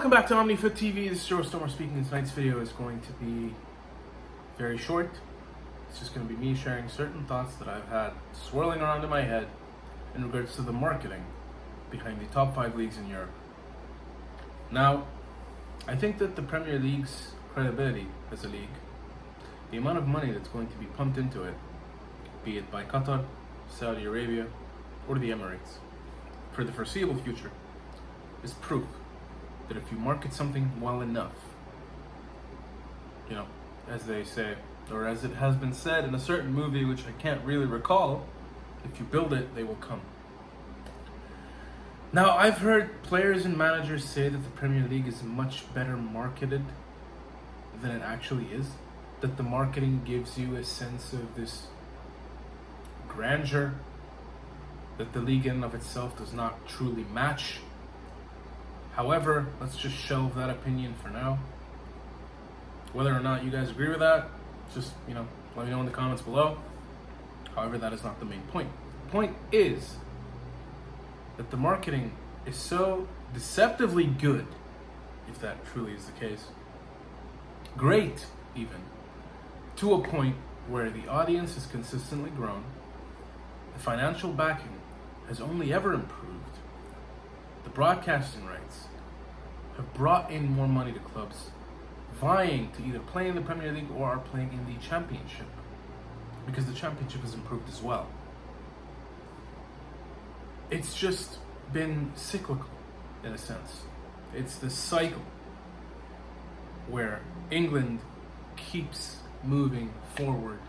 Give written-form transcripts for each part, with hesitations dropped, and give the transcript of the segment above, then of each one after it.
Welcome back to OmniFoot TV. This is Joe Stomer speaking. Tonight's video is going to be very short. It's just going to be me sharing certain thoughts that I've had swirling around in my head in regards to the marketing behind the top 5 leagues in Europe. Now, I think that the Premier League's credibility as a league, the amount of money that's going to be pumped into it, be it by Qatar, Saudi Arabia, or the Emirates, for the foreseeable future, is proof that if you market something well enough, as they say, or as it has been said in a certain movie which I can't really recall, if you build it, they will come. Now, I've heard players and managers say that the Premier League is much better marketed than it actually is, that the marketing gives you a sense of this grandeur that the league in and of itself does not truly match. However, let's just shelve that opinion for now. Whether or not you guys agree with that, just, let me know in the comments below. However, that is not the main point. The point is that the marketing is so deceptively good, if that truly is the case, great even, to a point where the audience has consistently grown, the financial backing has only ever improved, the broadcasting rights have brought in more money to clubs vying to either play in the Premier League or are playing in the Championship, because the Championship has improved as well. It's just been cyclical in a sense. It's the cycle where England keeps moving forward,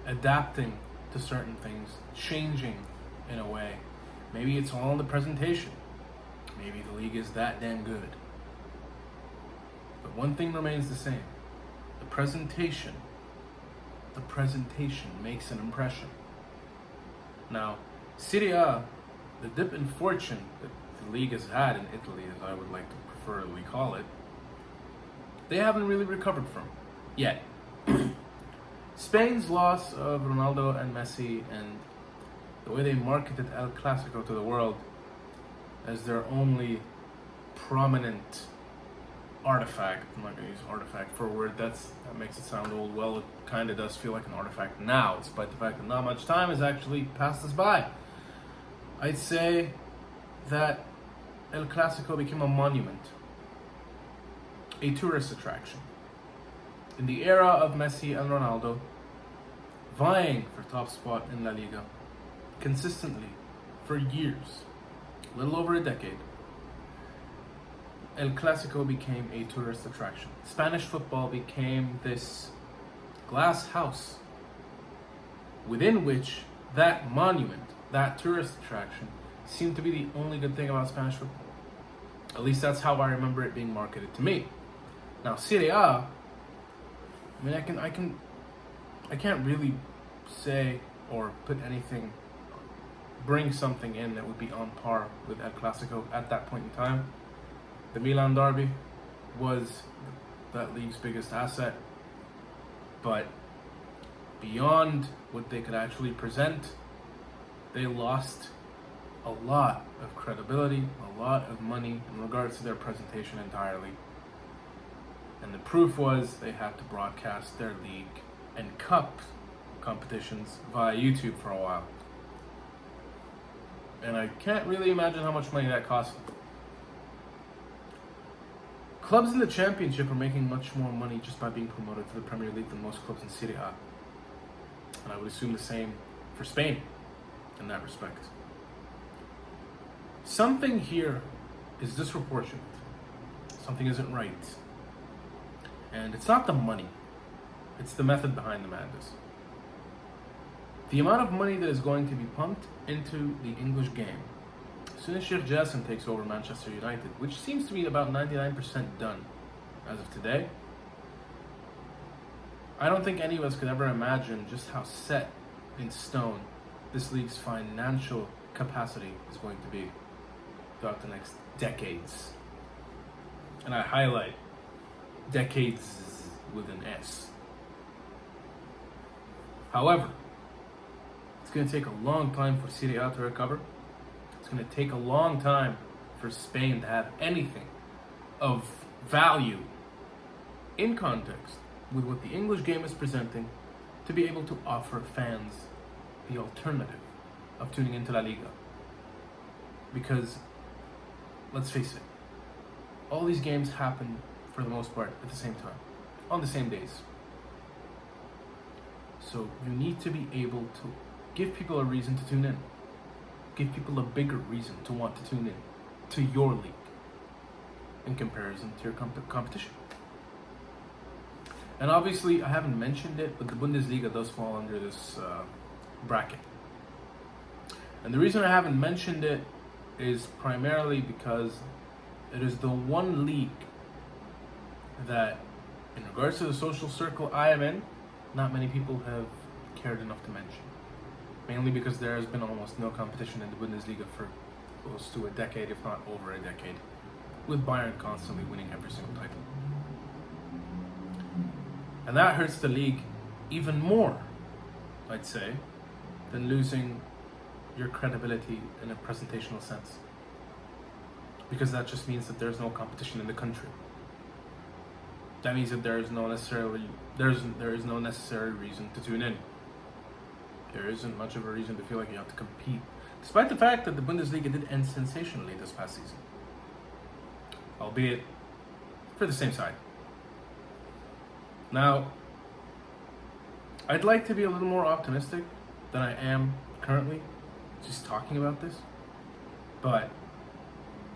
adapting to certain things, changing in a way. Maybe it's all in the presentation. Maybe the league is that damn good. But one thing remains the same. The presentation makes an impression. Now, Serie A, the dip in fortune that the league has had in Italy, as I would like to preferably call it, they haven't really recovered from yet. Spain's loss of Ronaldo and Messi and the way they marketed El Clasico to the world as their only prominent artifact. I'm not going to use artifact for a word that makes it sound old. Well, it kind of does feel like an artifact now, despite the fact that not much time has actually passed us by. I'd say that El Clasico became a monument, a tourist attraction. In the era of Messi and Ronaldo, vying for top spot in La Liga, consistently, for years, a little over a decade, El Clasico became a tourist attraction. Spanish football became this glass house within which that monument, that tourist attraction, seemed to be the only good thing about Spanish football. At least that's how I remember it being marketed to me. Now, Serie A, I can't really say or bring something in that would be on par with El Clasico at that point in time. The Milan derby was that league's biggest asset, but beyond what they could actually present, they lost a lot of credibility, a lot of money in regards to their presentation entirely. And the proof was they had to broadcast their league and cup competitions via YouTube for a while. And I can't really imagine how much money that cost them. Clubs in the Championship are making much more money just by being promoted to the Premier League than most clubs in Serie A. And I would assume the same for Spain in that respect. Something here is disproportionate. Something isn't right. And it's not the money. It's the method behind the madness. The amount of money that is going to be pumped into the English game. As soon as Sheikh Jassim takes over Manchester United, which seems to be about 99% done as of today, I don't think any of us could ever imagine just how set in stone this league's financial capacity is going to be throughout the next decades. And I highlight decades with an S. However, it's going to take a long time for Serie A to recover. It's going to take a long time for Spain to have anything of value in context with what the English game is presenting to be able to offer fans the alternative of tuning into La Liga. Because, let's face it, all these games happen for the most part at the same time, on the same days. So you need to be able to give people a reason to tune in. Give people a bigger reason to want to tune in to your league in comparison to your competition. And obviously, I haven't mentioned it, but the Bundesliga does fall under this bracket. And the reason I haven't mentioned it is primarily because it is the one league that, in regards to the social circle I am in, not many people have cared enough to mention. Mainly because there has been almost no competition in the Bundesliga for close to a decade, if not over a decade, with Bayern constantly winning every single title. And that hurts the league even more, I'd say, than losing your credibility in a presentational sense. Because that just means that there's no competition in the country. That means that there is no necessary reason to tune in. There isn't much of a reason to feel like you have to compete, despite the fact that the Bundesliga did end sensationally this past season, albeit for the same side. Now, I'd like to be a little more optimistic than I am currently, just talking about this, but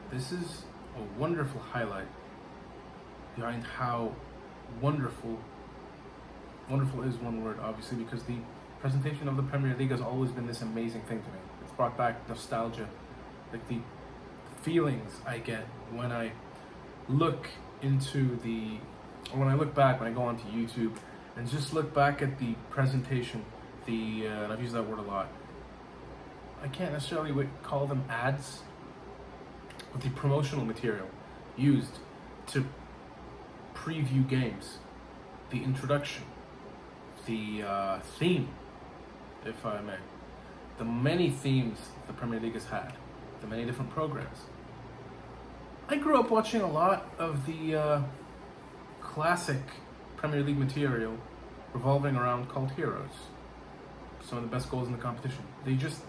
this is a wonderful highlight behind how wonderful is one word, obviously, because the presentation of the Premier League has always been this amazing thing to me. It's brought back nostalgia, like the feelings I get when I look when I look back, when I go onto YouTube and just look back at the presentation, and I've used that word a lot. I can't necessarily call them ads, but the promotional material used to preview games, the introduction, the theme, if I may, the many themes the Premier League has had, the many different programs. I grew up watching a lot of the classic Premier League material revolving around cult heroes, some of the best goals in the competition. They just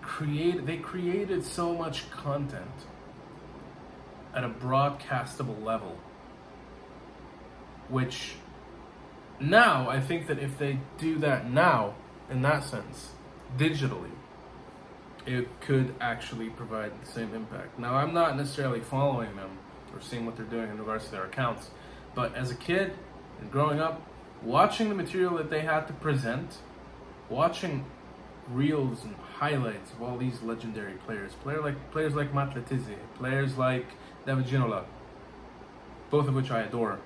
created so much content at a broadcastable level, which now I think that if they do that now, in that sense, digitally, it could actually provide the same impact. Now, I'm not necessarily following them or seeing what they're doing in regards to their accounts, but as a kid and growing up, watching the material that they had to present, watching reels and highlights of all these legendary players like Matt Letizia, players like David Ginola, both of which I adore,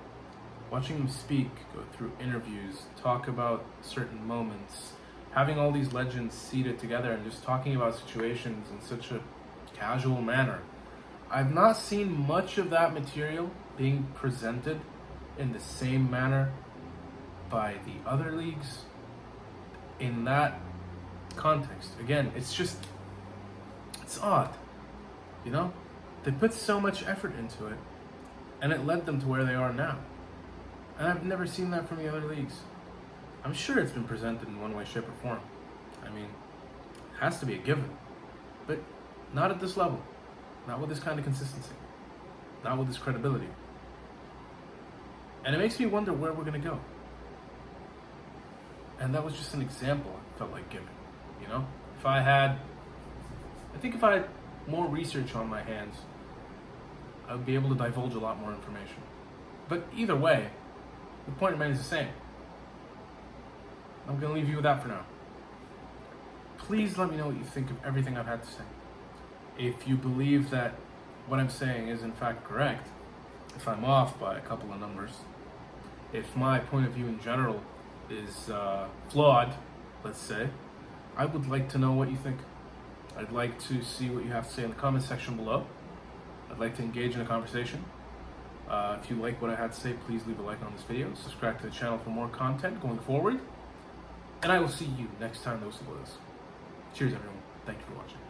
watching them speak, go through interviews, talk about certain moments, having all these legends seated together and just talking about situations in such a casual manner. I've not seen much of that material being presented in the same manner by the other leagues in that context. Again, it's odd, you know? They put so much effort into it, and it led them to where they are now. And I've never seen that from the other leagues. I'm sure it's been presented in one way, shape, or form. I mean, it has to be a given. But not at this level. Not with this kind of consistency. Not with this credibility. And it makes me wonder where we're going to go. And that was just an example I felt like giving. You know? If I had more research on my hands, I would be able to divulge a lot more information. But either way, the point remains the same. I'm going to leave you with that for now. Please let me know what you think of everything I've had to say. If you believe that what I'm saying is in fact correct, if I'm off by a couple of numbers, if my point of view in general is flawed, let's say, I would like to know what you think. I'd like to see what you have to say in the comment section below. I'd like to engage in a conversation. If you like what I had to say, please leave a like on this video. Subscribe to the channel for more content going forward. And I will see you next time those blows. Cheers, everyone. Thank you for watching.